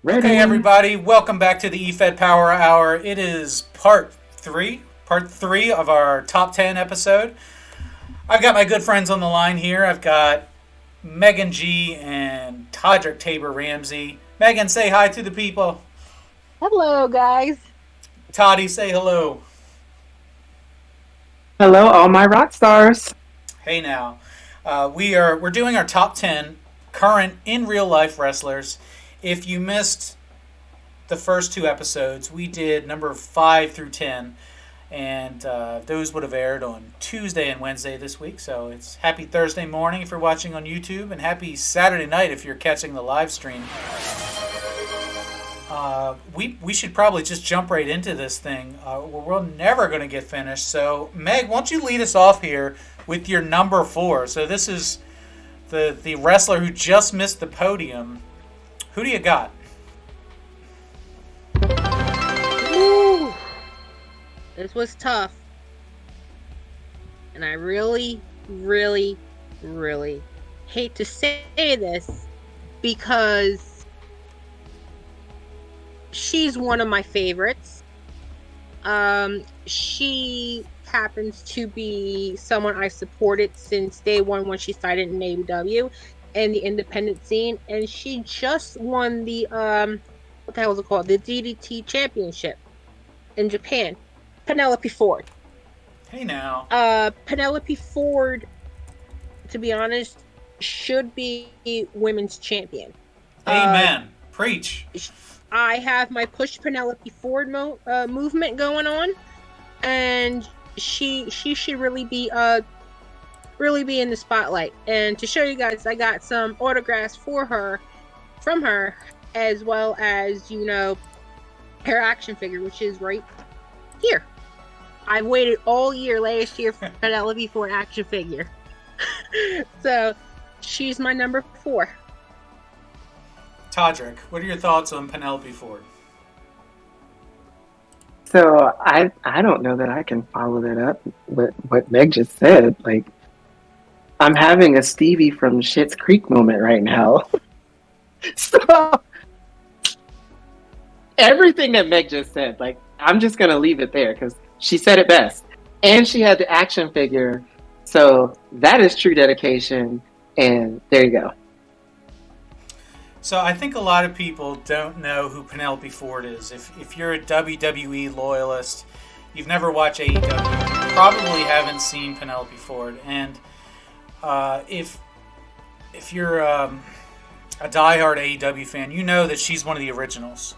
Okay, Ready? everybody, welcome back to the EFED Power Hour. It is part three of our top 10 episode. I've got my good friends on the line here. I've got Meagan G and Todrick Tabor-Ramsey. Megan, say hi to the people. Hello, guys. Toddy, say hello. Hello, all my rock stars. Hey now. We're doing our top 10 current in real life wrestlers. If you missed the first two episodes, we did number 5 through 10, and those would have aired on Tuesday and Wednesday this week. So it's happy Thursday morning if you're watching on YouTube, and happy Saturday night if you're catching the live stream. We should probably just jump right into this thing. We're never going to get finished. So, Meg, why don't you lead us off here with your number 4? So this is the wrestler who just missed the podium. Who do you got? Ooh, this was tough. And I really, really, really hate to say this because she's one of my favorites. She happens to be someone I supported since day one when she started in AEW and the independent scene, and she just won the what the hell was it called? The DDT Championship in Japan. Penelope Ford. Hey now. Penelope Ford, to be honest, should be women's champion. Amen. Preach. I have my Push Penelope Ford movement going on, and she should really be in the spotlight. And to show you guys, I got some autographs from her, as well as her action figure, which is right here. I waited all year last year for Penelope Ford action figure, so she's my number 4. Todrick, what are your thoughts on Penelope Ford? So I don't know that I can follow that up with what Meg just said. Like, I'm having a Stevie from Schitt's Creek moment right now. So everything that Meg just said, like, I'm just gonna leave it there because she said it best. And she had the action figure, so that is true dedication. And there you go. So I think a lot of people don't know who Penelope Ford is. If you're a WWE loyalist, you've never watched AEW, you probably haven't seen Penelope Ford. And if you're a diehard AEW fan, you know that she's one of the originals.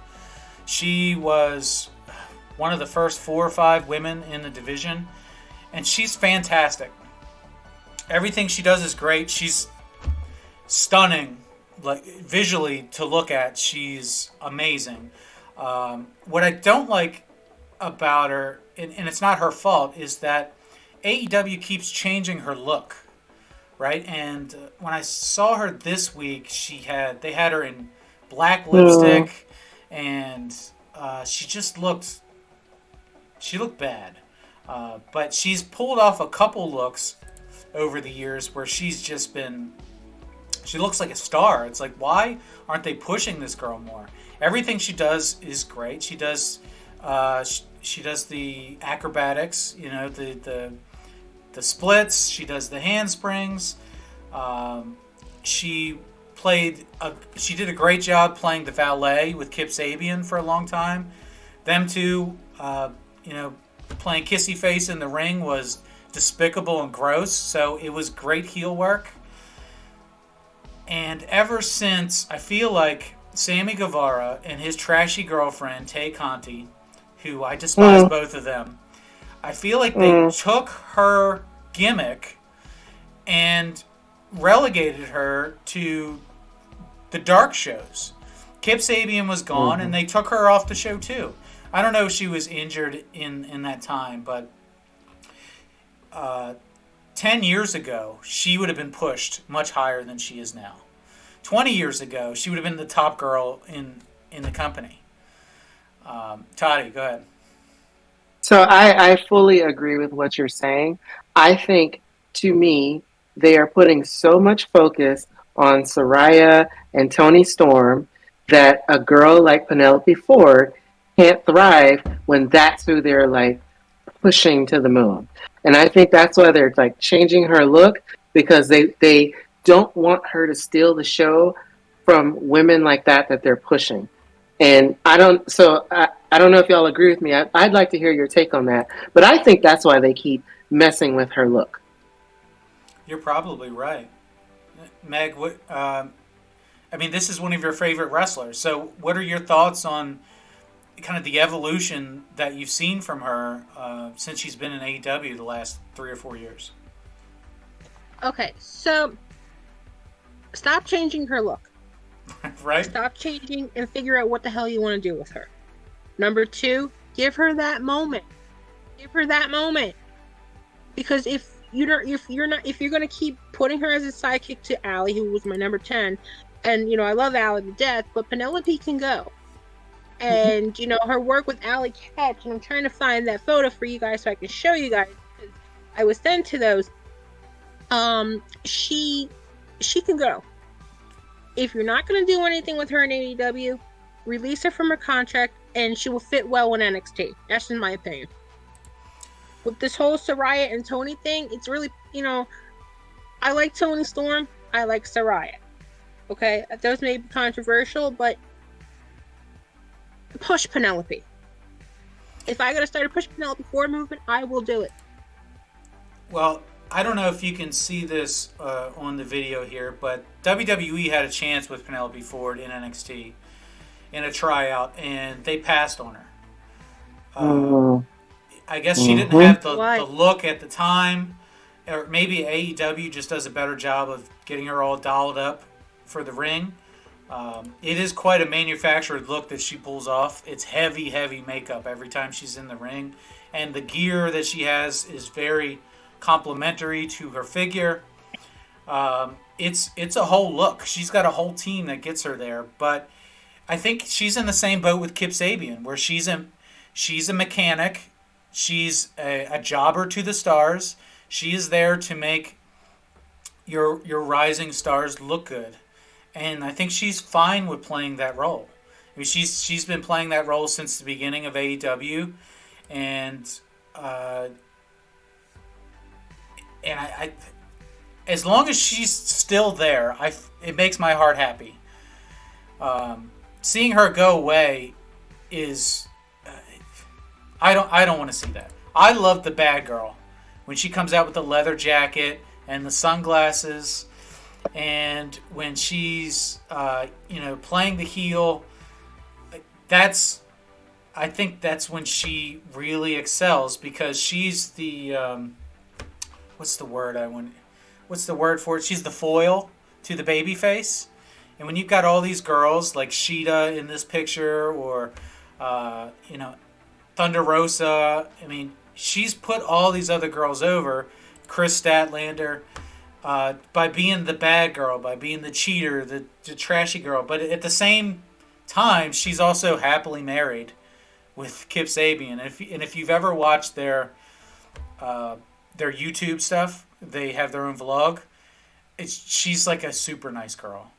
She was one of the first 4 or 5 women in the division, and she's fantastic. Everything she does is great. She's stunning. Like, visually to look at, she's amazing. What I don't like about her, and it's not her fault, is that AEW keeps changing her look, right? And when I saw her this week, they had her in black lipstick, and she looked bad. But she's pulled off a couple looks over the years where she's just been. She looks like a star. It's like, why aren't they pushing this girl more? Everything she does is great. She does the acrobatics, the splits. She does the handsprings. She did a great job playing the valet with Kip Sabian for a long time. Them two, playing kissy face in the ring was despicable and gross. So it was great heel work. And ever since, I feel like Sammy Guevara and his trashy girlfriend, Tay Conti, who I despise both of them, I feel like they took her gimmick and relegated her to the dark shows. Kip Sabian was gone, and they took her off the show too. I don't know if she was injured in that time, but 10 years ago, she would have been pushed much higher than she is now. 20 years ago, she would have been the top girl in the company. Toddy, go ahead. So I fully agree with what you're saying. I think, to me, they are putting so much focus on Soraya and Tony Storm that a girl like Penelope Ford can't thrive when that's who they're like pushing to the moon. And I think that's why they're like changing her look, because they don't want her to steal the show from women like that they're pushing. And I don't know if y'all agree with me. I'd like to hear your take on that. But I think that's why they keep messing with her look. You're probably right. Meg, I mean, this is one of your favorite wrestlers. So what are your thoughts on kind of the evolution that you've seen from her since she's been in AEW the last 3 or 4 years? Okay, so stop changing her look. Right? Stop changing and figure out what the hell you want to do with her. Number 2, give her that moment. Give her that moment. Because if you're going to keep putting her as a sidekick to Allie, who was my number 10, and I love Allie to death, but Penelope can go. And her work with Allie Katch, and I'm trying to find that photo for you guys so I can show you guys, because I was sent to those. She can go. If you're not going to do anything with her in AEW, release her from her contract, and she will fit well in NXT. That's in my opinion. With this whole Saraya and Tony thing, it's really, I like Tony Storm, I like Saraya. Okay, those may be controversial, but push Penelope. If I gotta start a push Penelope Ford movement, I will do it. Well, I don't know if you can see this on the video here, but WWE had a chance with Penelope Ford in NXT in a tryout, and they passed on her. I guess she didn't have the look at the time, or maybe AEW just does a better job of getting her all dolled up for the ring. It is quite a manufactured look that she pulls off. It's heavy, heavy makeup every time she's in the ring, and the gear that she has is very complementary to her figure. It's a whole look. She's got a whole team that gets her there, but I think she's in the same boat with Kip Sabian, where she's a mechanic, she's a jobber to the stars. She is there to make your rising stars look good, and I think she's fine with playing that role. I mean, she's been playing that role since the beginning of AEW, and I as long as she's still there, it makes my heart happy. Seeing her go away is I don't want to see that. I love the bad girl when she comes out with the leather jacket and the sunglasses, and when she's playing the heel. I think that's when she really excels, because she's the what's the word for it? She's the foil to the baby face. And when you've got all these girls like Sheeta in this picture, or Thunder Rosa, I mean, she's put all these other girls over, Chris Statlander, by being the bad girl, by being the cheater, the trashy girl. But at the same time, she's also happily married with Kip Sabian. And if you've ever watched their YouTube stuff, they have their own vlog. She's like a super nice girl,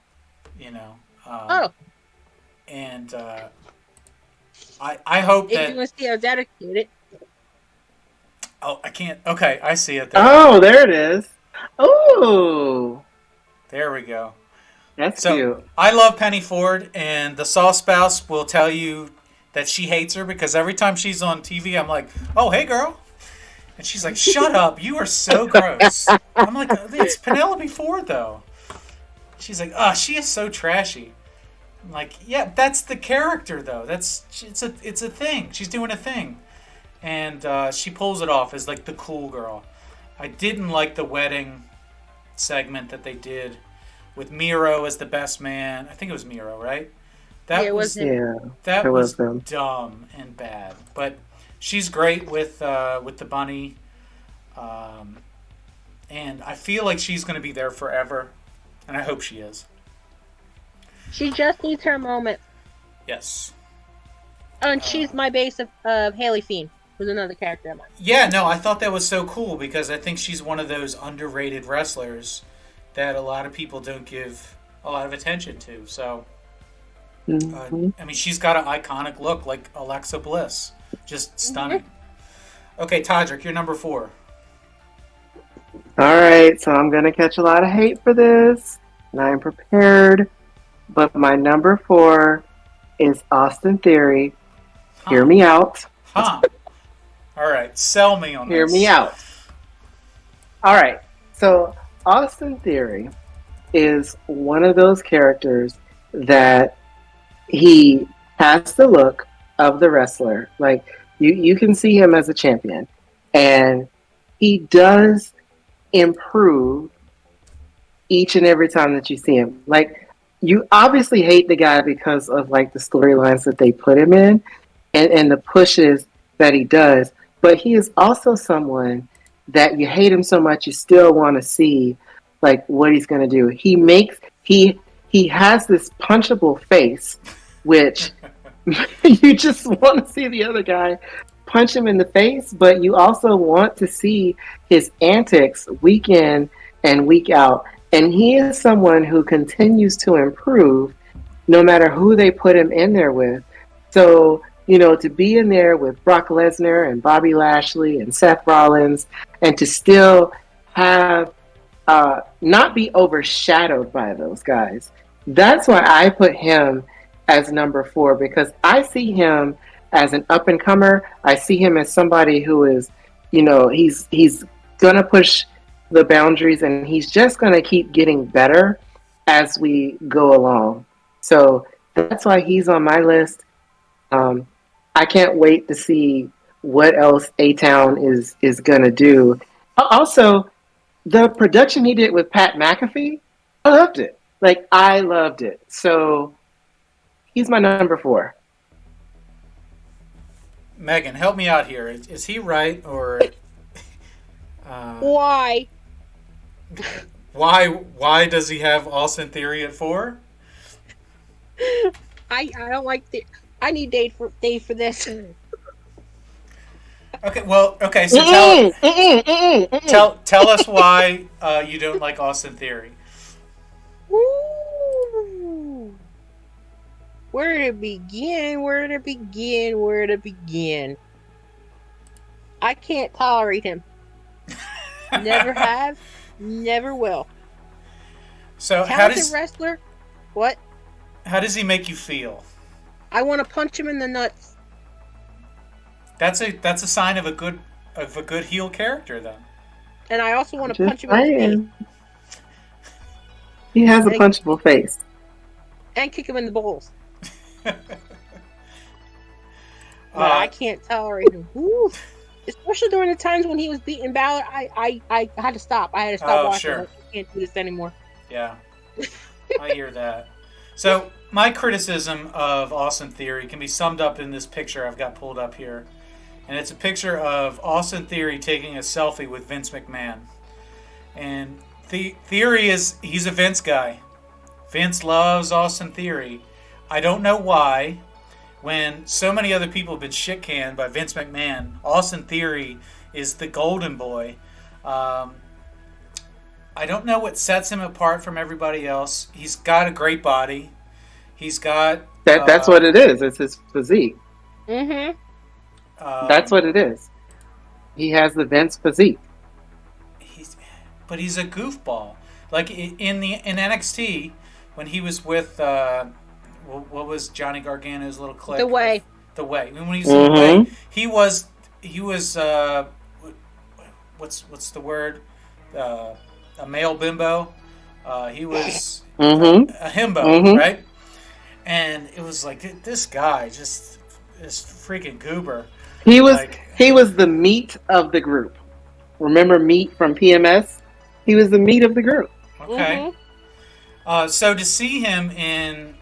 And I hope that... If you want to see how dedicated... Oh, I can't... Okay, I see it there. Oh, there it is. Oh! There we go. That's cute. I love Penny Ford, and the Saw spouse will tell you that she hates her, because every time she's on TV, I'm like, oh, hey, girl. And she's like, shut up, you are so gross. I'm like, it's Penelope Ford, though. She's like, oh, she is so trashy. I'm like, yeah, that's the character, though. It's a thing. She's doing a thing. And she pulls it off as, like, the cool girl. I didn't like the wedding segment that they did with Miro as the best man. I think it was Miro, right? That was dumb and bad. But she's great with the bunny. And I feel like she's going to be there forever. And I hope she is. She just needs her moment. Yes. Oh, and she's my base of Haley Fiend, who's another character of mine. Yeah, no, I thought that was so cool, because I think she's one of those underrated wrestlers that a lot of people don't give a lot of attention to. So Mhm. I mean, she's got an iconic look like Alexa Bliss. Just stunning. Okay, Todrick, you're number 4. All right, so I'm gonna catch a lot of hate for this, and I am prepared. But my number 4 is Austin Theory. Hear Huh. me out. Huh. All right, sell me on Hear me this. out. All right, so Austin Theory is one of those characters that he has the look of the wrestler. Like you can see him as a champion, and he does improve each and every time that you see him. Like you obviously hate the guy because of like the storylines that they put him in and the pushes that he does. But he is also someone that you hate him so much you still want to see like what he's gonna do. He has this punchable face, which you just want to see the other guy punch him in the face, but you also want to see his antics week in and week out. And he is someone who continues to improve no matter who they put him in there with. So, to be in there with Brock Lesnar and Bobby Lashley and Seth Rollins and to still have not be overshadowed by those guys. That's why I put him as number 4 because I see him as an up and comer. I see him as somebody who is, he's gonna push the boundaries and he's just gonna keep getting better as we go along. So that's why he's on my list. I can't wait to see what else A Town is gonna do. Also, the production he did with Pat McAfee, I loved it. Like I loved it. So he's my number 4. Megan, help me out here. Is he right or Why? why does he have Austin Theory at 4? I don't like the. I need Dave for this. Okay, well, okay, so tell us why you don't like Austin Theory. Ooh. Where to begin? Where to begin? Where to begin? I can't tolerate him. Never have, never will. So Talented wrestler. What? how does he make you feel? I want to punch him in the nuts. That's a sign of a good heel character then. And I also want to punch him in the face. He has a punchable face. And kick him in the balls. But I can't tolerate him. Ooh. Especially during the times when he was beating Balor, I had to stop. I had to stop watching. Sure. I can't do this anymore. Yeah, I hear that. So my criticism of Austin Theory can be summed up in this picture I've got pulled up here. And it's a picture of Austin Theory taking a selfie with Vince McMahon. And Theory he's a Vince guy. Vince loves Austin Theory. I don't know why, when so many other people have been shit-canned by Vince McMahon, Austin Theory is the golden boy. I don't know what sets him apart from everybody else. He's got a great body. He's got... That's what it is. It's his physique. Mm-hmm. That's what it is. He has the Vince physique. But he's a goofball. Like in NXT, when he was with... what was Johnny Gargano's little clique? The Way. The Way. When he was in The Way, he was what's the word? A male bimbo. He was a himbo, right? And it was like this guy just this freaking goober. He was the meat of the group. Remember Meat from PMS? He was the meat of the group. Okay. So to see him in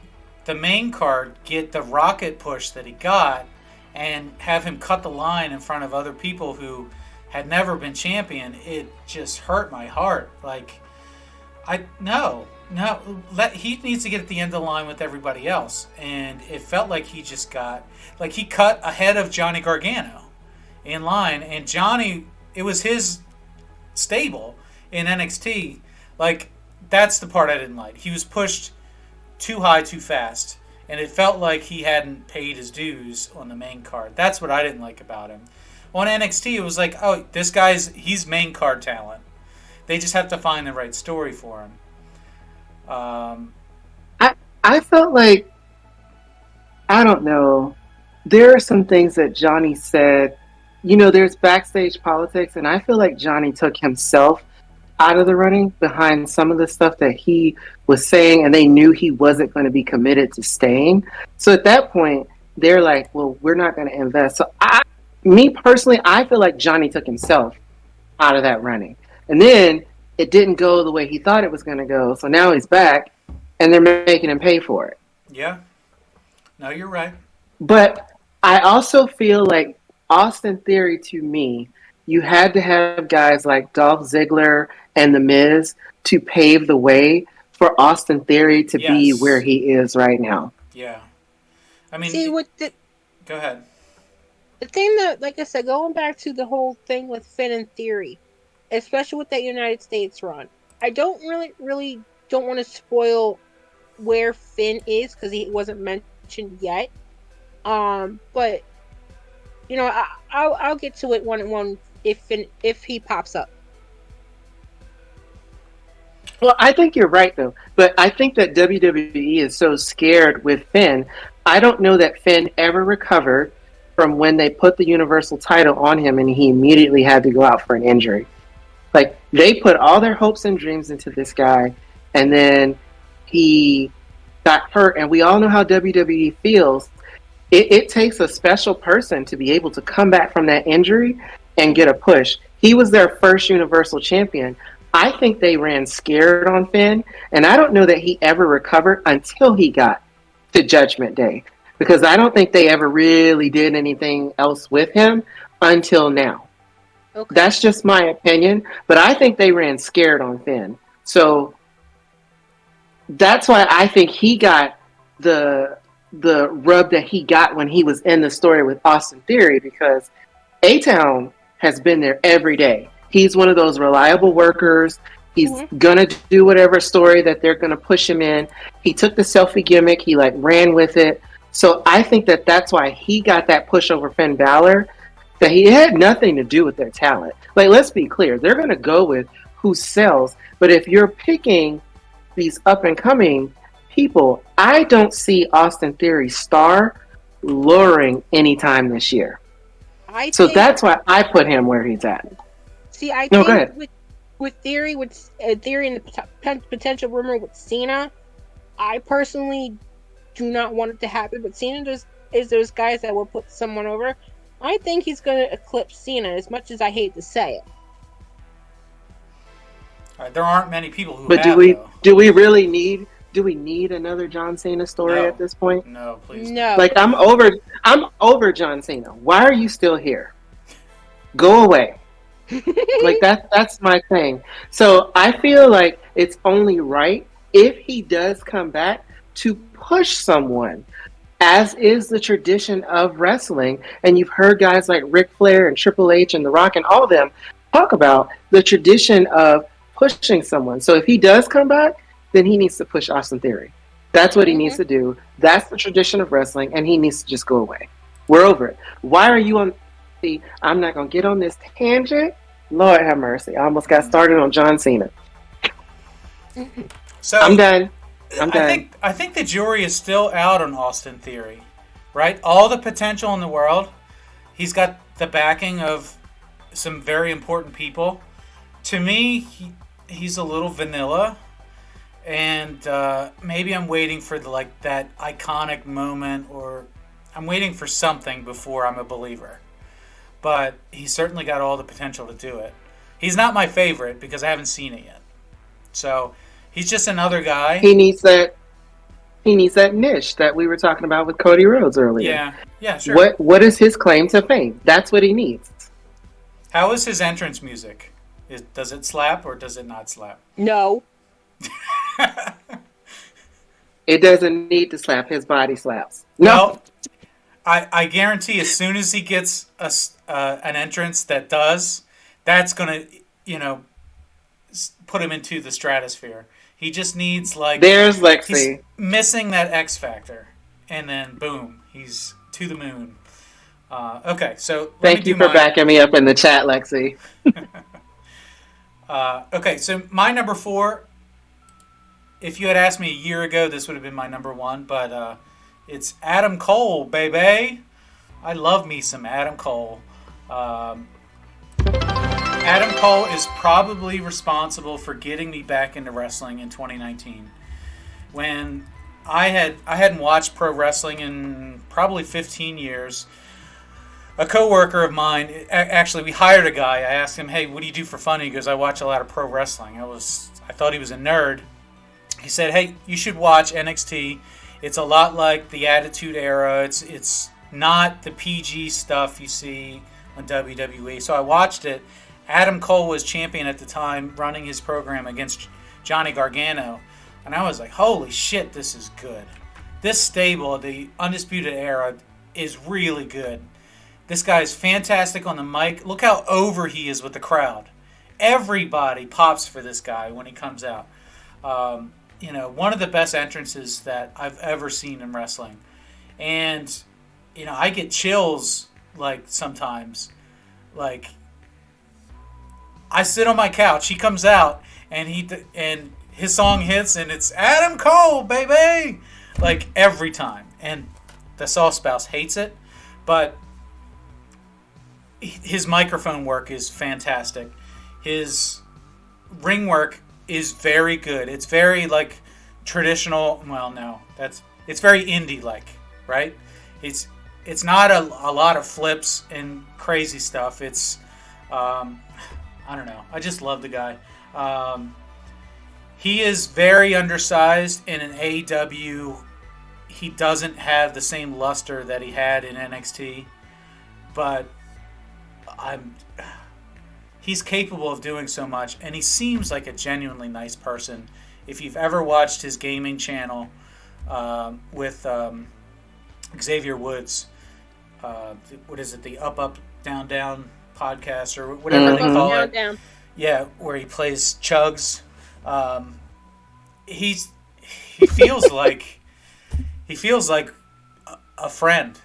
the main card get the rocket push that he got and have him cut the line in front of other people who had never been champion, it just hurt my heart. Like, he needs to get at the end of the line with everybody else. And it felt like he just he cut ahead of Johnny Gargano in line. And Johnny, it was his stable in NXT. Like, that's the part I didn't like. He was pushed too high, too fast. and it felt like he hadn't paid his dues on the main card. That's what I didn't like about him. On NXT, it was like, oh, he's main card talent. They just have to find the right story for him. I felt like, I don't know, there are some things that Johnny said. There's backstage politics, and I feel like Johnny took himself out of the running behind some of the stuff that he was saying, and they knew he wasn't going to be committed to staying. So at that point, they're like, well, we're not going to invest. So me personally, I feel like Johnny took himself out of that running. And then it didn't go the way he thought it was going to go. So now he's back, and they're making him pay for it. Yeah. No, you're right. But I also feel like Austin Theory, to me, you had to have guys like Dolph Ziggler and The Miz to pave the way for Austin Theory to be where he is right now. Yeah. I mean, go ahead. The thing that, like I said, going back to the whole thing with Finn and Theory, especially with that United States run, I don't really don't want to spoil where Finn is because he wasn't mentioned yet. But I'll get to it one if he pops up. Well, I think you're right, though. But I think that WWE is so scared with Finn. I don't know that Finn ever recovered from when they put the Universal title on him and he immediately had to go out for an injury. Like, they put all their hopes and dreams into this guy, and then he got hurt. And we all know how WWE feels. It takes a special person to be able to come back from that injury and get a push. He was their first Universal Champion. I think they ran scared on Finn, and I don't know that he ever recovered until he got to Judgment Day, because I don't think they ever really did anything else with him until now. Okay. That's just my opinion, but I think they ran scared on Finn. So that's why I think he got the rub that he got when he was in the story with Austin Theory, because A-Town has been there every day. He's one of those reliable workers. He's gonna do whatever story that they're gonna push him in. He took the selfie gimmick. He ran with it. So I think that that's why he got that push over Finn Balor. That he had nothing to do with their talent. Like, let's be clear, they're gonna go with who sells. But if you're picking these up and coming people, I don't see Austin Theory's star luring anytime this year. So that's why I put him where he's at. See, I think with Theory and the potential rumor with Cena, I personally do not want it to happen. But Cena is those guys that will put someone over. I think he's going to eclipse Cena, as much as I hate to say it. There aren't many people who. But do we really need? Do we need another John Cena story at this point? No, please. No. Like, I'm over John Cena. Why are you still here? Go away. Like, that's my thing. So I feel like it's only right if he does come back to push someone, as is the tradition of wrestling. And you've heard guys like Ric Flair and Triple H and The Rock and all of them talk about the tradition of pushing someone. So if he does come back, then he needs to push Austin Theory. That's what he needs to do. That's the tradition of wrestling, and he needs to just go away. We're over it. Why are you on... See, I'm not going to get on this tangent. Lord have mercy. I almost got started on John Cena. So I'm done. I think the jury is still out on Austin Theory, right? All the potential in the world. He's got the backing of some very important people. To me, he's a little vanilla, and maybe I'm waiting for that iconic moment, or I'm waiting for something before I'm a believer. But he's certainly got all the potential to do it. He's not my favorite because I haven't seen it yet. So he's just another guy. He needs that niche that we were talking about with Cody Rhodes earlier. Yeah, sure. What is his claim to fame? That's what he needs. How is his entrance music? Does it slap or does it not slap? No. It doesn't need to slap. His body slaps. No. Well, I guarantee as soon as he gets an entrance that does, that's going to, put him into the stratosphere. He just needs, There's Lexi. He's missing that X factor. and then boom, he's to the moon. Okay, so let me Thank do you for mine. backing me up in the chat, Lexi. Okay, so my number 4. If you had asked me a year ago, this would have been my number 1, but it's Adam Cole, baby. I love me some Adam Cole. Um, Adam Cole is probably responsible for getting me back into wrestling in 2019. When I hadn't watched pro wrestling in probably 15 years. A coworker of mine, actually, we hired a guy. I asked him, "Hey, what do you do for fun?" He goes, "I watch a lot of pro wrestling." I thought he was a nerd. He said, "Hey, you should watch NXT. It's a lot like the Attitude Era. It's not the PG stuff you see on WWE." So I watched it. Adam Cole was champion at the time, running his program against Johnny Gargano, and I was like, "Holy shit, this is good. This stable, the Undisputed Era, is really good." This guy's fantastic on the mic. Look how over he is with the crowd. Everybody pops for this guy when he comes out. One of the best entrances that I've ever seen in wrestling. And, I get chills, sometimes. I sit on my couch. He comes out, and his song hits, and it's Adam Cole, baby! Every time. And the Saw Spouse hates it, but his microphone work is fantastic. His ring work is very good. It's very traditional. Well, no, it's very indie right? It's not a lot of flips and crazy stuff. It's I don't know. I just love the guy. He is very undersized in an AEW. He doesn't have the same luster that he had in NXT, but he's capable of doing so much, and he seems like a genuinely nice person. If you've ever watched his gaming channel with Xavier Woods, what is it, the Up Down Down podcast or whatever they call it? Down. Yeah, where he plays Chugs. He feels like a friend,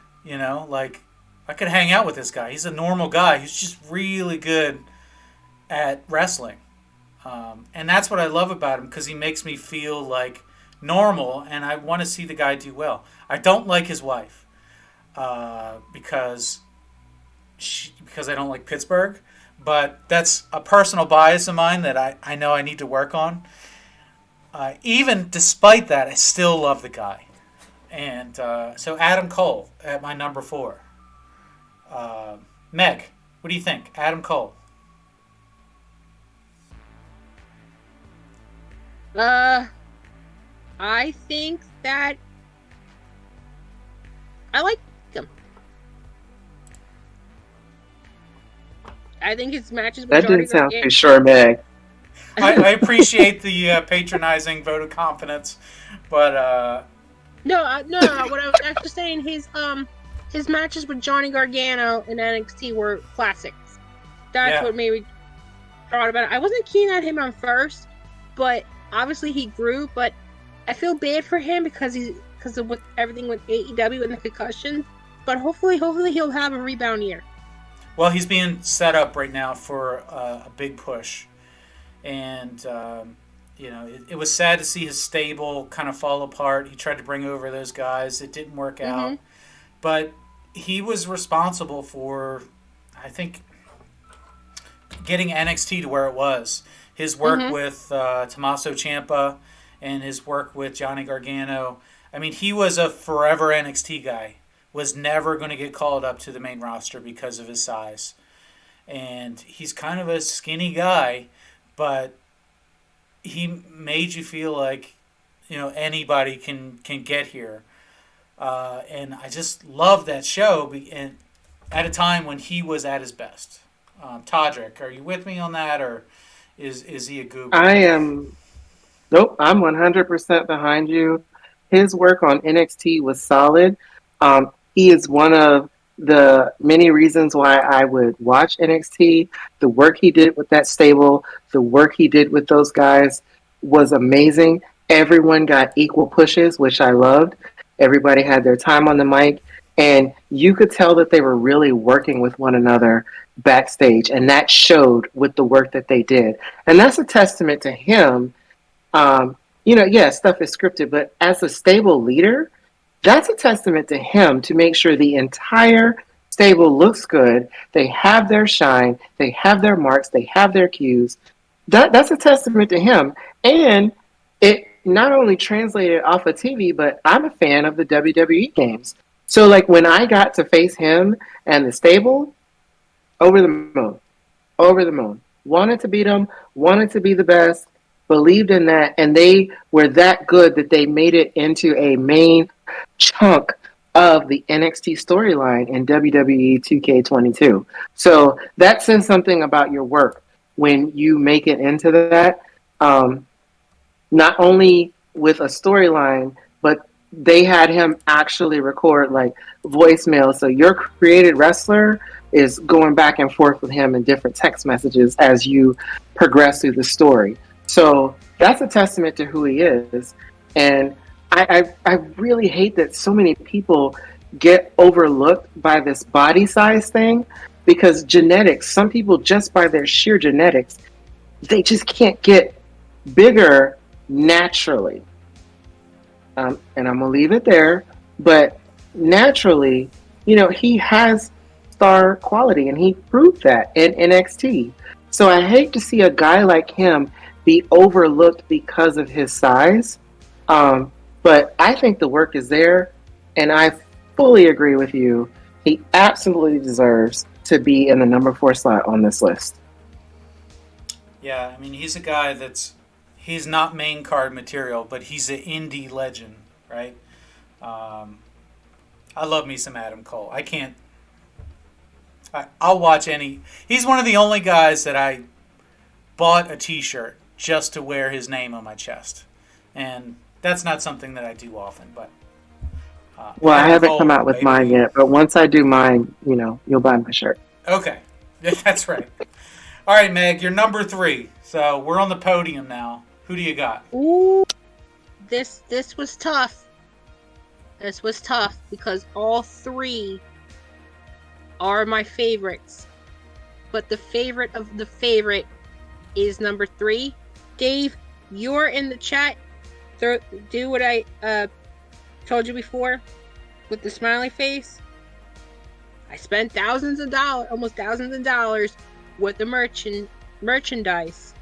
I could hang out with this guy. He's a normal guy. He's just really good at wrestling. And that's what I love about him, because he makes me feel like normal, and I want to see the guy do well. I don't like his wife because I don't like Pittsburgh, but that's a personal bias of mine that I know I need to work on. Even despite that, I still love the guy. And so Adam Cole at my number 4. Meg, what do you think? Adam Cole. I think that I like him. I think his matches with That Johnny didn't sound Gargano. too sure, Meg. I appreciate the patronizing vote of confidence, but No. What I was actually saying, his matches with Johnny Gargano in NXT were classics. That's what made me thought about it. I wasn't keen on him on first, but obviously he grew. But I feel bad for him because of with everything with AEW and the concussions. But hopefully he'll have a rebound year. well, he's being set up right now for a big push, and it was sad to see his stable kind of fall apart. He tried to bring over those guys; it didn't work out, but he was responsible for, I think, getting NXT to where it was. His work with Tommaso Ciampa and his work with Johnny Gargano. I mean, he was a forever NXT guy. Was never going to get called up to the main roster because of his size. And he's kind of a skinny guy, but he made you feel like, anybody can get here. And I just love that show, and at a time when he was at his best. Todrick, are you with me on that, or is he a goober? I am. Nope, I'm 100% behind you. His work on NXT was solid. He is one of the many reasons why I would watch NXT. The work he did with that stable, the work he did with those guys was amazing. Everyone got equal pushes, which I loved. Everybody had their time on the mic, and you could tell that they were really working with one another backstage, and that showed with the work that they did. And that's a testament to him. Yeah, stuff is scripted, but as a stable leader, that's a testament to him to make sure the entire stable looks good. They have their shine, they have their marks, they have their cues. That's a testament to him. And it not only translated off of TV, but I'm a fan of the WWE games. So like when I got to face him and the stable, over the moon, over the moon. Wanted to beat him, wanted to be the best, believed in that, and they were that good that they made it into a main chunk of the NXT storyline in WWE 2K22. So that says something about your work when you make it into that. Not only with a storyline, but they had him actually record like voicemail. So your created wrestler is going back and forth with him in different text messages as you progress through the story. So that's a testament to who he is. And I really hate that so many people get overlooked by this body size thing because genetics, some people just by their sheer genetics, they just can't get bigger naturally. And I'm gonna leave it there. But naturally, he has star quality, and he proved that in NXT. So I hate to see a guy like him be overlooked because of his size. But I think the work is there, and I fully agree with you. He absolutely deserves to be in the number 4 slot on this list. Yeah, I mean, he's a guy he's not main card material, but he's an indie legend, right? I love me some Adam Cole. I'll watch any. He's one of the only guys that I bought a T-shirt just to wear his name on my chest, and that's not something that I do often. But well, Adam I haven't Cole, come out with baby. mine yet, but once I do mine, you'll buy my shirt. Okay, that's right. All right, Meg, you're number 3. So we're on the podium now. Who do you got? Ooh, this was tough. This was tough because all 3 are my favorites. But the favorite of the favorite is number 3. Dave, you're in the chat. Do what I told you before with the smiley face. I spent almost thousands of dollars with the merchandise.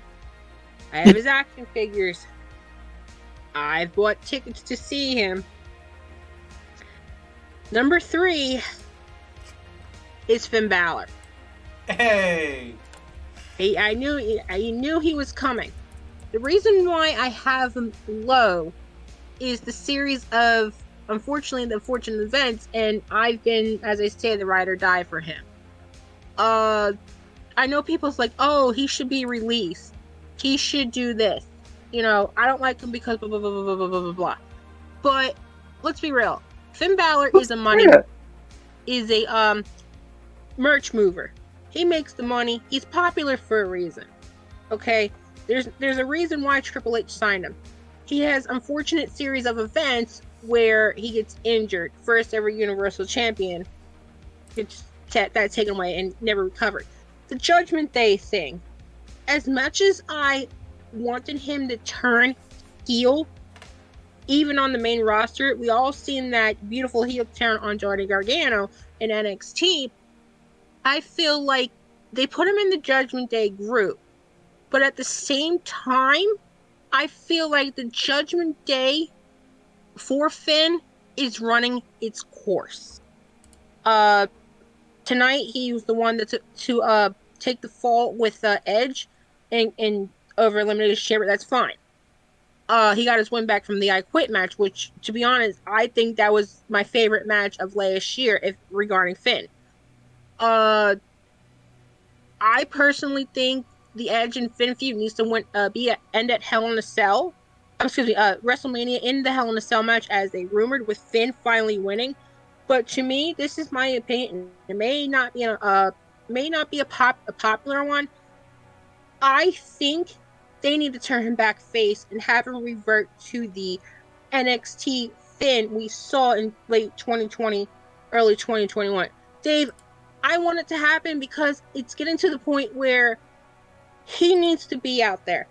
I have his action figures. I've bought tickets to see him. Number 3 is Finn Balor. Hey! I knew he was coming. The reason why I have him low is the series of, unfortunately, the unfortunate events, and I've been, as I say, the ride or die for him. I know people's like, oh, he should be released. He should do this. I don't like him because blah, blah, blah, blah, blah, blah, blah, blah. But let's be real. Finn Balor is a merch mover. He makes the money. He's popular for a reason. Okay? There's a reason why Triple H signed him. He has unfortunate series of events where he gets injured. First ever Universal Champion gets that taken away and never recovered. The Judgment Day thing. As much as I wanted him to turn heel, even on the main roster, we all seen that beautiful heel turn on Johnny Gargano in NXT. I feel like they put him in the Judgment Day group, but at the same time, I feel like the Judgment Day for Finn is running its course. Tonight he was the one that to take the fall with Edge and over Elimination Chamber. That's fine. He got his win back from the I Quit match, which, to be honest, I think that was my favorite match of last year regarding Finn. I personally think the Edge and Finn feud needs to end at Hell in a Cell. WrestleMania in the Hell in a Cell match, as they rumored, with Finn finally winning. But to me, this is my opinion. It may not be a popular one. I think they need to turn him back face and have him revert to the NXT Finn we saw in late 2020, early 2021. Dave, I want it to happen because it's getting to the point where he needs to be out there.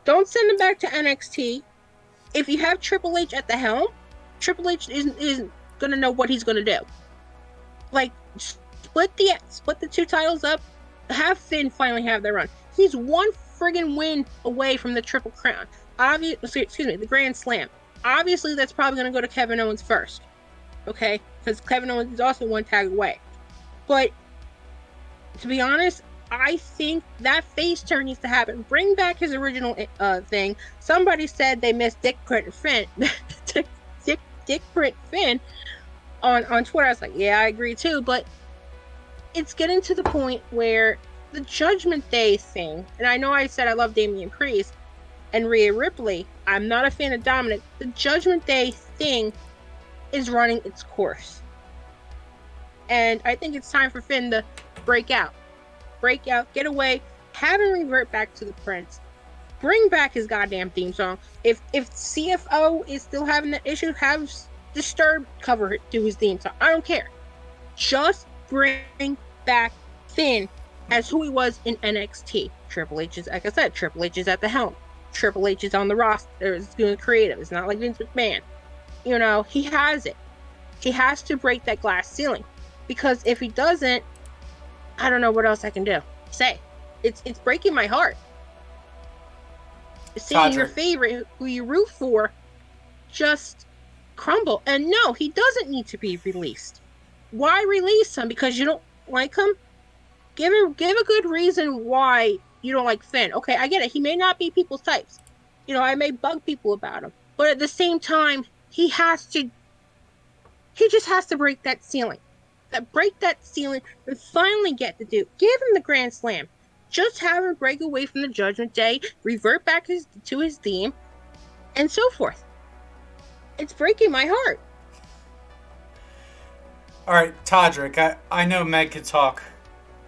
Don't send him back to NXT. If you have Triple H at the helm, Triple H isn't going to know what he's going to do. Like, split the two titles up. Have Finn finally have their run. He's one friggin' win away from the Triple Crown. The Grand Slam. Obviously, that's probably going to go to Kevin Owens first. Okay? Because Kevin Owens is also one tag away. But, to be honest, I think that face turn needs to happen. Bring back his original thing. Somebody said they missed Dick Print Finn. Dick Print Finn on Twitter. I was like, yeah, I agree too. But it's getting to the point where the Judgment Day thing, and I know I said I love Damian Priest and Rhea Ripley. I'm not a fan of Dominic. The Judgment Day thing is running its course. And I think it's time for Finn to break out, get away, have him revert back to the Prince, bring back his goddamn theme song. If CFO is still having that issue, have Disturbed cover it to his theme song. I don't care. Just bring back Finn as who he was in NXT. Triple H is, like I said, Triple H is at the helm. Triple H is on the roster. Is doing creative. It's not like Vince McMahon. You know, he has it. He has to break that glass ceiling. Because if he doesn't, I don't know what else I can do. It's breaking my heart. Seeing your favorite, who you root for, just crumble. And no, he doesn't need to be released. Why release him? Because you don't like him? Give a good reason why you don't like Finn. Okay, I get it. He may not be people's types. You know, I may bug people about him. But at the same time, he just has to break that ceiling. Break that ceiling and finally get the Duke. Give him the Grand Slam. Just have him break away from the Judgment Day, revert back to his theme, and so forth. It's breaking my heart. All right, Todrick, I know Meg could talk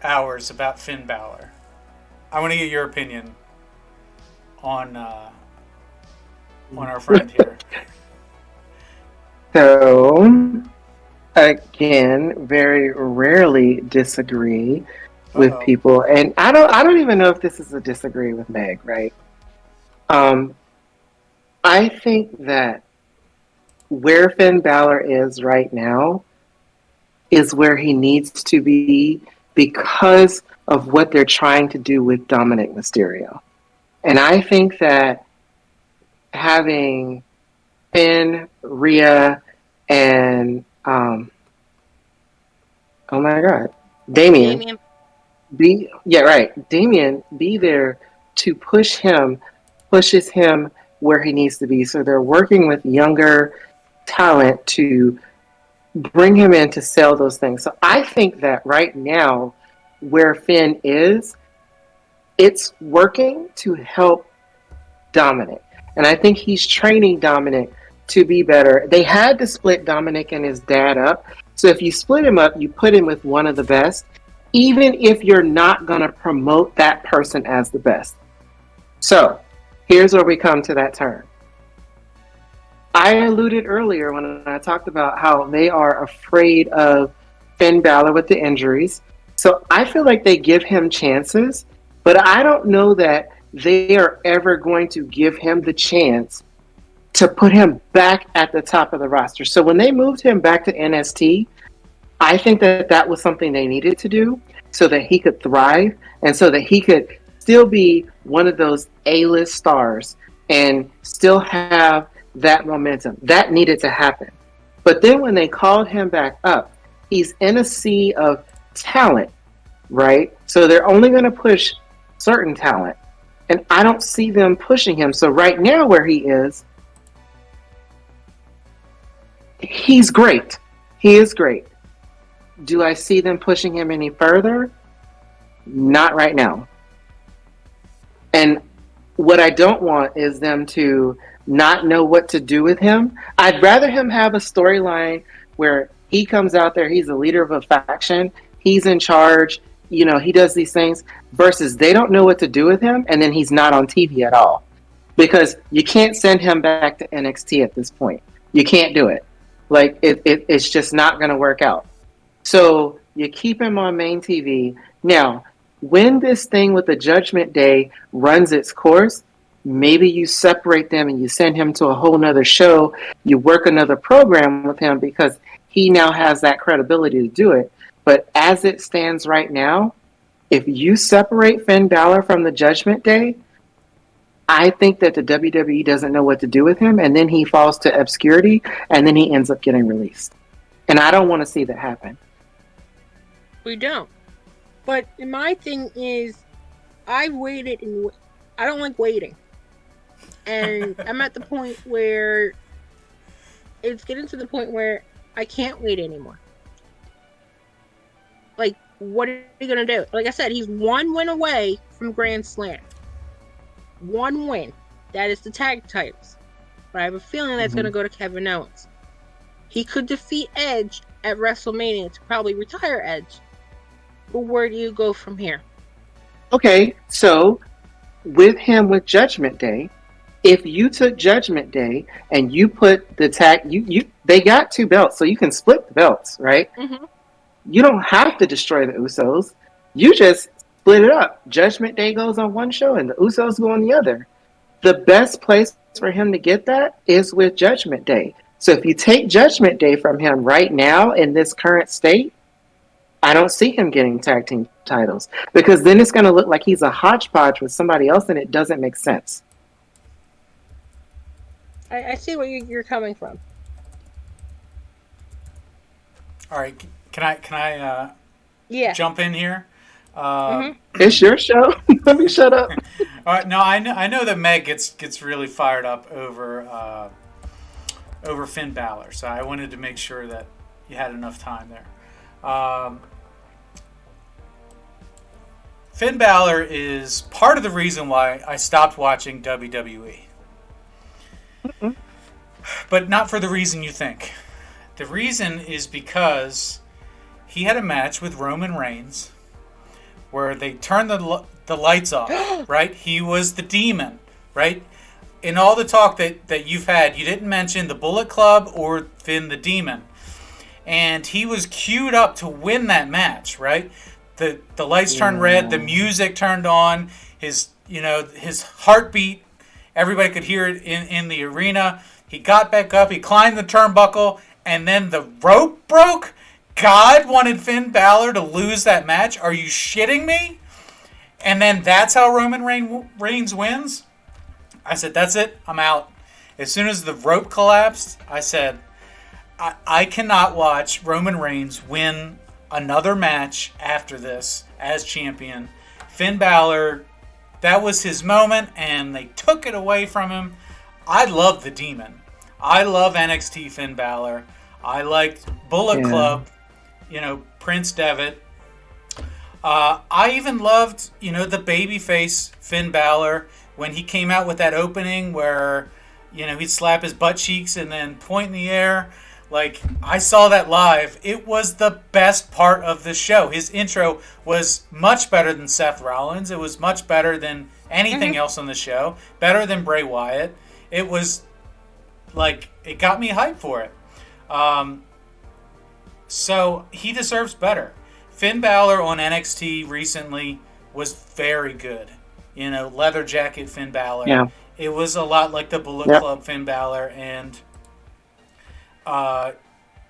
hours about Finn Balor. I want to get your opinion on our friend here. So, again, very rarely disagree with people, and I don't even know if this is a disagree with Meg, right? I think that where Finn Balor is right now is where he needs to be because of what they're trying to do with Dominic Mysterio. And I think that having Finn, Rhea, and Damian be there to pushes him where he needs to be. So they're working with younger talent to bring him in to sell those things. So I think that right now where Finn is, it's working to help Dominic. And I think he's training Dominic to be better. They had to split Dominic and his dad up. So if you split him up, you put him with one of the best, even if you're not going to promote that person as the best. So here's where we come to that turn. I alluded earlier when I talked about how they are afraid of Finn Balor with the injuries. So I feel like they give him chances, but I don't know that they are ever going to give him the chance to put him back at the top of the roster. So when they moved him back to NXT, I think that was something they needed to do so that he could thrive and so that he could still be one of those A-list stars and still have that momentum. That needed to happen. But then when they called him back up, he's in a sea of talent, right? So they're only going to push certain talent. And I don't see them pushing him. So right now where he is, he's great. He is great. Do I see them pushing him any further? Not right now. And what I don't want is them to not know what to do with him. I'd rather him have a storyline where he comes out there, he's the leader of a faction, he's in charge, you know, he does these things, versus they don't know what to do with him, and then he's not on TV at all. Because you can't send him back to NXT at this point. You can't do it. Like it's just not going to work out. So you keep him on main TV. Now, when this thing with the Judgment Day runs its course, maybe you separate them and you send him to a whole nother show. You work another program with him because he now has that credibility to do it. But as it stands right now, if you separate Finn Balor from the Judgment Day, I think that the WWE doesn't know what to do with him, and then he falls to obscurity, and then he ends up getting released. And I don't want to see that happen. We don't. But my thing is, I've waited and I don't like waiting. And I'm at the point where it's getting to the point where I can't wait anymore. Like, what are you going to do? Like I said, he's one win away from Grand Slam. One win. That is the tag titles. But I have a feeling that's going to go to Kevin Owens. He could defeat Edge at WrestleMania to probably retire Edge. But where do you go from here? Okay, so with him with Judgment Day, if you took Judgment Day and you put the tag, they got 2 belts, so you can split the belts, right? Mm-hmm. You don't have to destroy the Usos. You just split it up. Judgment Day goes on one show and the Usos go on the other. The best place for him to get that is with Judgment Day. So if you take Judgment Day from him right now in this current state, I don't see him getting tag team titles because then it's going to look like he's a hodgepodge with somebody else and it doesn't make sense. I see where you're coming from. All right, can I jump in here? It's your show. Let me shut up. All right, no, I know that Meg gets really fired up over Finn Balor, so I wanted to make sure that you had enough time there. Finn Balor is part of the reason why I stopped watching WWE. But not for the reason you think. The reason is because he had a match with Roman Reigns where they turned the lights off, right? He was the demon, right? In all the talk that you've had, you didn't mention the Bullet Club or Finn the Demon. And he was queued up to win that match, right? The lights turned red, the music turned on, his heartbeat, everybody could hear it in the arena. He got back up, he climbed the turnbuckle, and then the rope broke? God wanted Finn Balor to lose that match? Are you shitting me? And then that's how Roman Reigns wins? I said, that's it, I'm out. As soon as the rope collapsed, I said, I cannot watch Roman Reigns win another match after this as champion. Finn Balor, that was his moment, and they took it away from him. I love the Demon. I love NXT Finn Balor. I liked Bullet Club, Prince Devitt. I even loved, the babyface Finn Balor when he came out with that opening where, he'd slap his butt cheeks and then point in the air. Like, I saw that live. It was the best part of the show. His intro was much better than Seth Rollins. It was much better than anything else on the show. Better than Bray Wyatt. It was, it got me hyped for it. So, he deserves better. Finn Balor on NXT recently was very good. Leather jacket Finn Balor. Yeah. It was a lot like the Bullet Club Finn Balor, and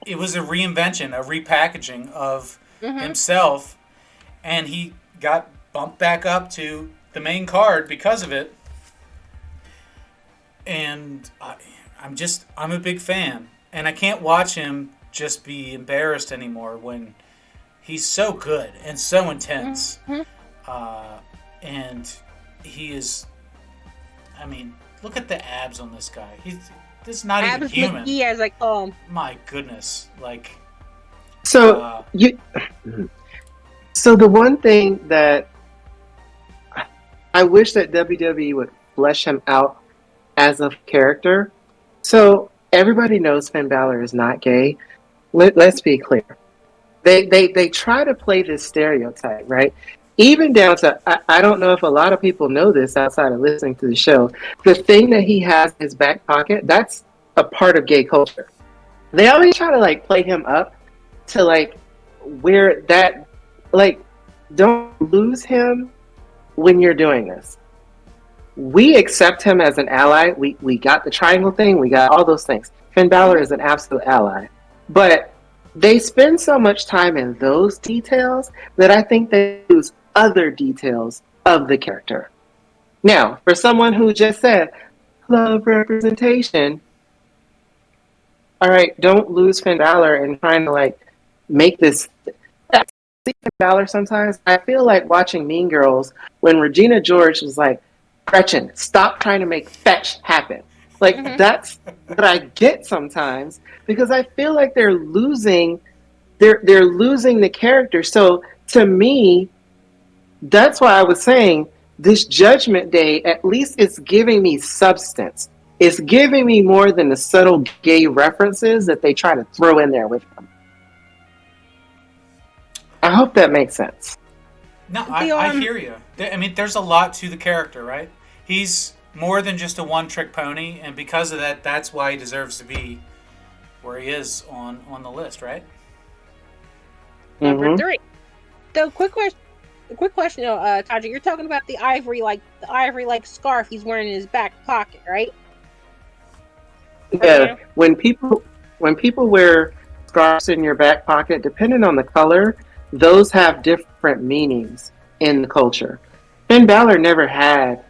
it was a reinvention, a repackaging of himself, and he got bumped back up to the main card because of it. And I'm a big fan, and I can't watch him just be embarrassed anymore when he's so good and so intense. And he is, look at the abs on this guy. This is not even human. He has my goodness, So So the one thing that I wish that WWE would flesh him out as a character. So everybody knows Finn Balor is not gay. Let's be clear. They try to play this stereotype, right? Even down to, I don't know if a lot of people know this outside of listening to the show. The thing that he has in his back pocket, that's a part of gay culture. they always try to like play him up to like where that like don't lose him when you're doing this. We accept him as an ally. We got the triangle thing, we got all those things. Finn Balor is an absolute ally. But they spend so much time in those details that I think they lose other details of the character. Now, for someone who just said, love representation, all right, don't lose Finn Balor and trying to like make this. I see Finn Balor sometimes. I feel like watching Mean Girls when Regina George was like, Gretchen, stop trying to make fetch happen. Like that's what I get sometimes because I feel like they're losing the character. So to me, that's why I was saying this Judgment Day, at least it's giving me substance. It's giving me more than the subtle gay references that they try to throw in there with them. I hope that makes sense. No, I hear you. I mean, there's a lot to the character, right? He's more than just a one-trick pony, and because of that, that's why he deserves to be where he is on the list, right? Number 3. So, quick question, Todrick, you're talking about the ivory scarf he's wearing in his back pocket, right? Yeah. When people wear scarves in your back pocket, depending on the color, those have different meanings in the culture. Finn Balor never had.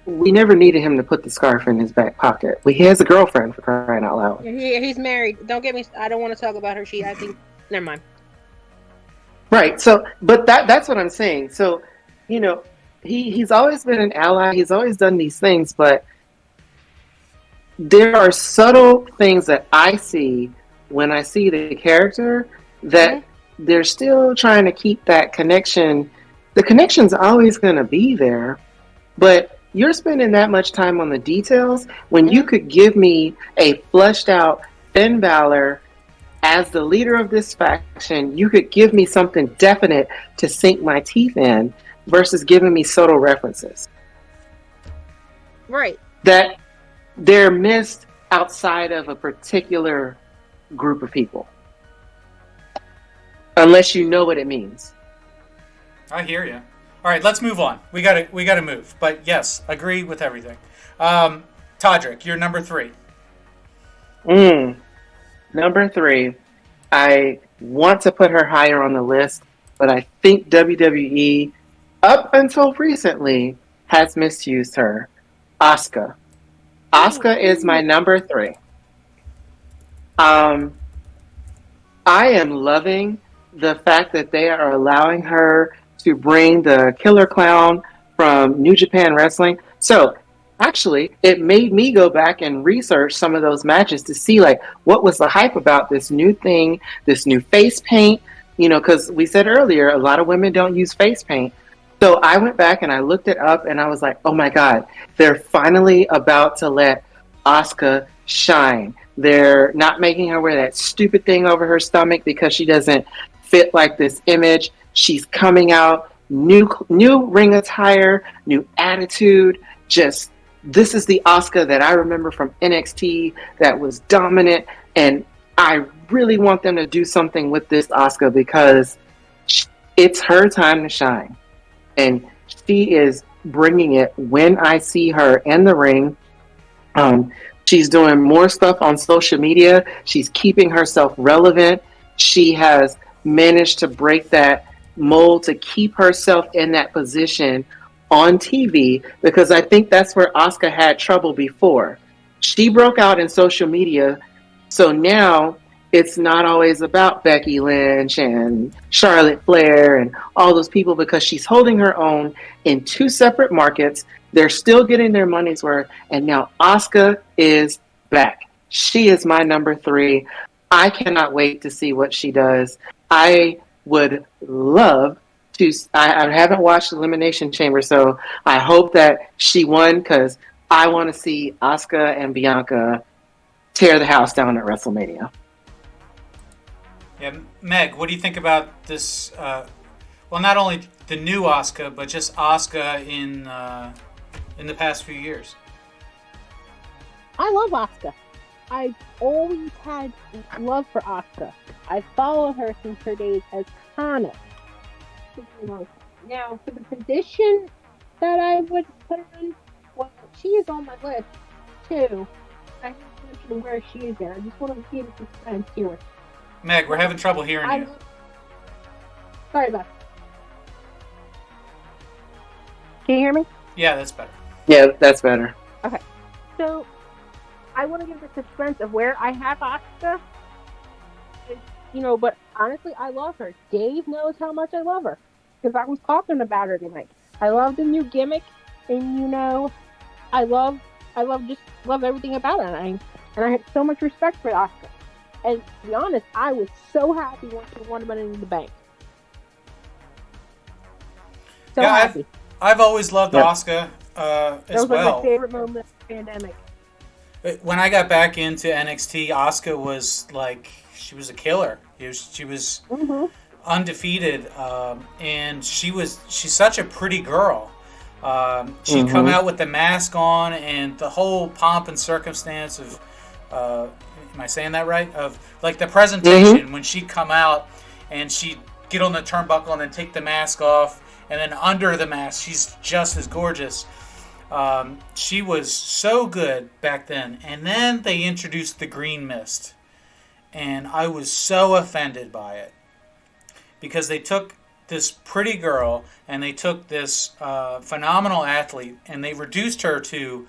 We never needed him to put the scarf in his back pocket. He has a girlfriend, for crying out loud. He's married. Don't get me. I don't want to talk about her. I think. Never mind. Right. So, but that's what I'm saying. So, you know, he's always been an ally. He's always done these things, but there are subtle things that I see when I see the character that they're still trying to keep that connection. The connection's always going to be there, but you're spending that much time on the details when you could give me a fleshed out Finn Balor as the leader of this faction. You could give me something definite to sink my teeth in versus giving me subtle references. Right. That they're missed outside of a particular group of people. Unless you know what it means. I hear you. All right, let's move on. We gotta move. But yes, agree with everything. Todrick, you're number 3. Number 3. I want to put her higher on the list, but I think WWE, up until recently, has misused her. Asuka. Asuka is my number 3. I am loving the fact that they are allowing her to bring the Killer Clown from New Japan Wrestling. So, actually, it made me go back and research some of those matches to see, like, what was the hype about this new thing, this new face paint, you know, because we said earlier, a lot of women don't use face paint. So I went back and I looked it up and I was like, oh my God, they're finally about to let Asuka shine. They're not making her wear that stupid thing over her stomach because she doesn't fit like this image. She's coming out, new ring attire, new attitude. Just, this is the Asuka that I remember from NXT that was dominant. And I really want them to do something with this Asuka because it's her time to shine. And she is bringing it when I see her in the ring. She's doing more stuff on social media. She's keeping herself relevant. She has managed to break that mold to keep herself in that position on TV because I think that's where Asuka had trouble before. She broke out in social media, so now it's not always about Becky Lynch and Charlotte Flair and all those people because she's holding her own in 2 separate markets. They're still getting their money's worth, and now Asuka is back. She is my number 3. I cannot wait to see what she does. I would love to. I haven't watched Elimination Chamber, so I hope that she won because I want to see Asuka and Bianca tear the house down at WrestleMania. Yeah, Meg, what do you think about this? Well, not only the new Asuka, but just Asuka in the past few years. I love Asuka. I've always had love for Asuka. I followed her since her days as Kana. Now, for the position that I would put her in, well, she is on my list too. I have to mention where she is there. I just want to see the suspense here. Meg, we're having trouble hearing you. Sorry about that. Can you hear me? Yeah, that's better. Yeah, that's better. Okay. So, I want to give the suspense of where I have Asuka. But honestly, I love her. Dave knows how much I love her. Because I was talking about her tonight. I love the new gimmick. And, I love everything about her. And I have so much respect for Asuka. And to be honest, I was so happy when she won Money in the Bank. So happy. I've always loved Asuka as well. That was my favorite moment of the pandemic. When I got back into NXT, Asuka was she was a killer. She was undefeated, and she's such a pretty girl. She'd come out with the mask on and the whole pomp and circumstance of, am I saying that right? Of the presentation when she'd come out and she'd get on the turnbuckle and then take the mask off, and then under the mask she's just as gorgeous. She was so good back then, and then they introduced the green mist, and I was so offended by it because they took this pretty girl and they took this phenomenal athlete and they reduced her to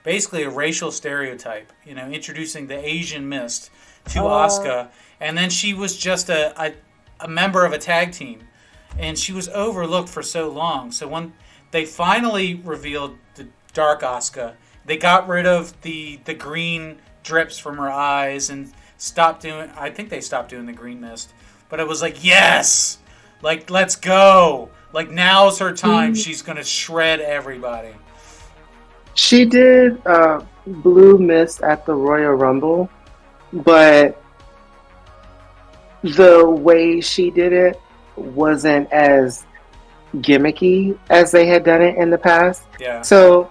basically a racial stereotype, introducing the Asian mist to Asuka, and then she was just a member of a tag team, and she was overlooked for so long. So when they finally revealed the dark Asuka, they got rid of the green drips from her eyes and I think they stopped doing the green mist. But it was yes! Let's go! Now's her time. She's going to shred everybody. She did blue mist at the Royal Rumble, but the way she did it wasn't as gimmicky as they had done it in the past. Yeah. So,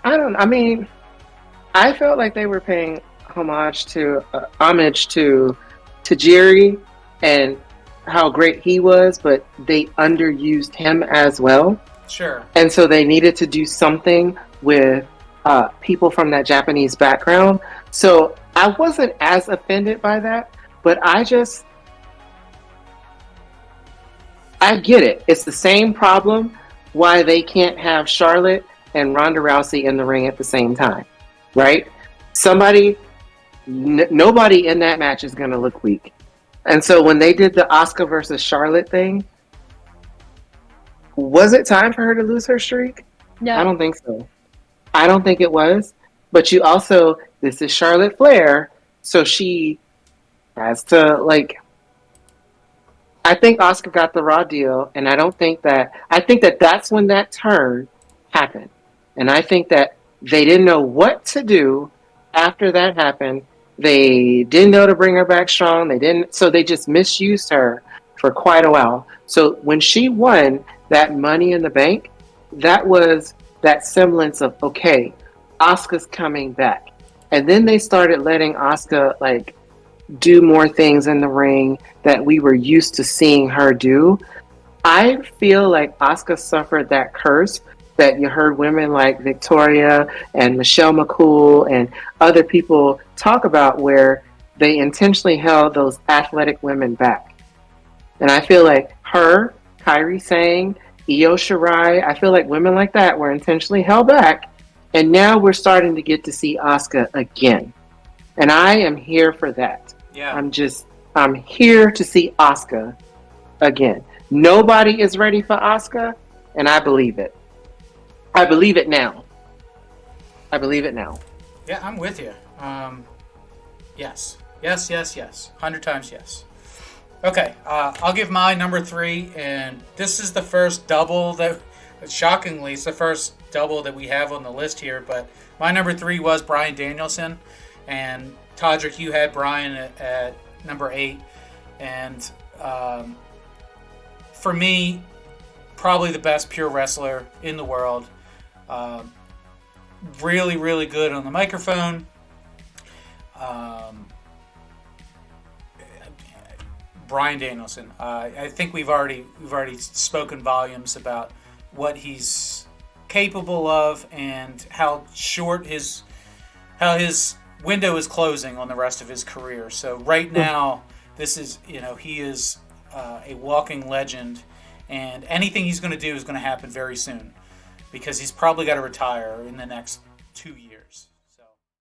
I felt like they were paying homage to Tajiri and how great he was, but they underused him as well. Sure. And so they needed to do something with people from that Japanese background. So I wasn't as offended by that, but I get it. It's the same problem why they can't have Charlotte and Ronda Rousey in the ring at the same time, right? Nobody in that match is going to look weak. And so when they did the Asuka versus Charlotte thing, was it time for her to lose her streak? No. I don't think so. I don't think it was. But this is Charlotte Flair, so she has to, I think Asuka got the raw deal, and I think that that's when that turn happened. And I think that they didn't know what to do after that happened. They didn't know to bring her back strong. So they just misused her for quite a while. So when she won that Money in the Bank, that was that semblance of, okay, Asuka's coming back. And then they started letting Asuka do more things in the ring that we were used to seeing her do. I feel like Asuka suffered that curse that you heard women like Victoria and Michelle McCool and other people talk about, where they intentionally held those athletic women back. And I feel like her, Kairi Sane, Io Shirai, I feel like women like that were intentionally held back. And now we're starting to get to see Asuka again. And I am here for that. Yeah. I'm here to see Asuka again. Nobody is ready for Asuka, and I believe it. I believe it now. Yeah, I'm with you. Yes. 100 times yes. Okay, I'll give my number 3, and this is the first double shockingly, it's the first double that we have on the list here, but my number 3 was Bryan Danielson, and Todrick, you had Bryan at number 8, and for me, probably the best pure wrestler in the world. Really, really good on the microphone. Bryan Danielson. I think we've already spoken volumes about what he's capable of and how his window is closing on the rest of his career. So right now, this is he is a walking legend, and anything he's going to do is going to happen very soon, because he's probably got to retire in the next 2 years.